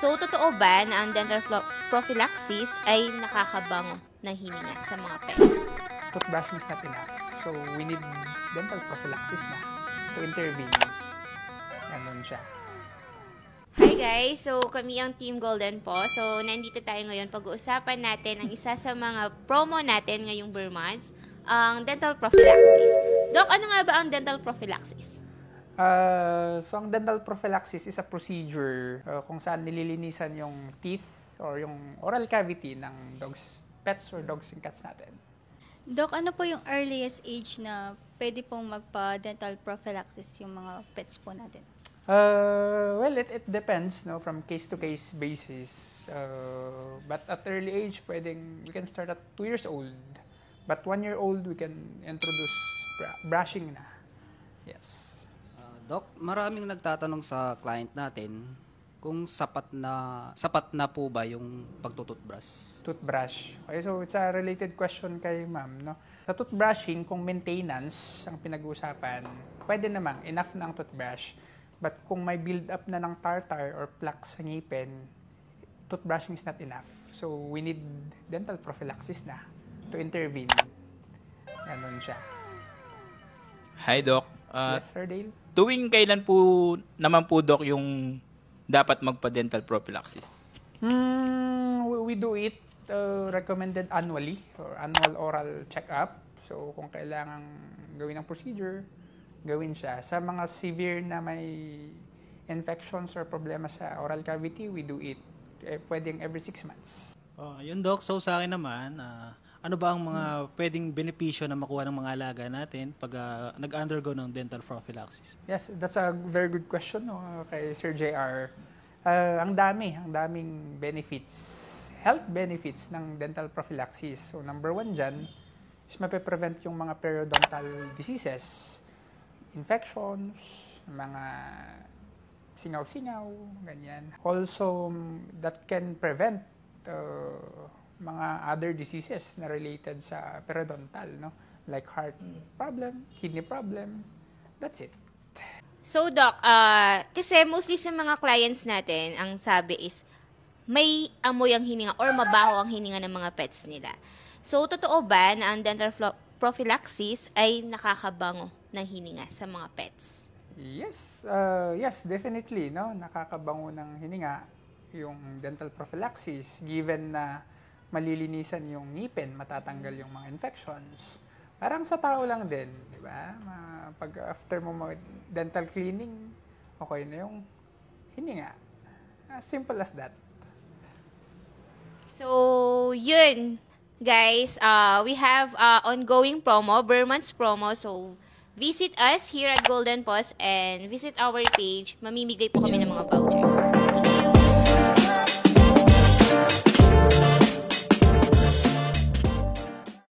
So, totoo ba na ang dental prophylaxis ay nakakabango ng hininga sa mga pets? Toothbrushing is not enough. So, we need dental prophylaxis na to intervene. Ganun siya. Hi guys! So, kami ang Team Golden po. So, nandito tayo ngayon. Pag-uusapan natin ang isa sa mga promo natin ngayong Burr Months, ang dental prophylaxis. Doc, ano nga ba ang dental prophylaxis? So, ang dental prophylaxis is a procedure kung saan nililinisan yung teeth or yung oral cavity ng pets or dogs and cats natin. Doc, ano po yung earliest age na pwede pong magpa-dental prophylaxis yung mga pets po natin? Well, it depends, no, from case to case basis. But at early age, we can start at 2 years old. But 1 year old, we can introduce brushing na. Yes. Doc, maraming nagtatanong sa client natin kung sapat na po ba yung pagtututbrush. Toothbrush. Okay, so it's a related question kay ma'am, no? Sa toothbrushing, kung maintenance ang pinag-uusapan, pwede namang enough na ang toothbrush. But kung may build up na ng tartar or plaque sa ngipin, toothbrushing is not enough. So we need dental prophylaxis na to intervene. Ganun siya. Hi, Doc. Yes, Sir Dale? Tuwing kailan po naman po, Doc, yung dapat magpa-dental prophylaxis? We do it recommended annually or annual oral check-up. So kung kailangan gawin ang procedure, gawin siya. Sa mga severe na may infections or problema sa oral cavity, we do it pwedeng every 6 months. Yun, Doc. So sa akin naman, ano ba ang mga pwedeng benepisyo na makuha ng mga alaga natin pag nag-undergo ng dental prophylaxis? Yes, that's a very good question, no, kay Sir JR. Ang daming benefits, health benefits ng dental prophylaxis. So number 1 dyan is mape-prevent yung mga periodontal diseases, infections, mga singaw-singaw, ganyan. Also, that can prevent mga other diseases na related sa periodontal, no? Like heart problem, kidney problem. That's it. So, Doc, kasi mostly sa mga clients natin, ang sabi is may amoy ang hininga or mabaho ang hininga ng mga pets nila. So, totoo ba na ang dental prophylaxis ay nakakabango ng hininga sa mga pets? Yes, yes, definitely, no? Nakakabango ng hininga yung dental prophylaxis given na malilinisan yung ngipin, matatanggal yung mga infections. Parang sa tao lang din, di ba? Pag after mo dental cleaning, okay na yung hininga. As simple as that. So, yun. Guys, we have ongoing promo, Burr Months promo. So, visit us here at Golden Paws and visit our page. Mamimigay po kami ng mga vouchers.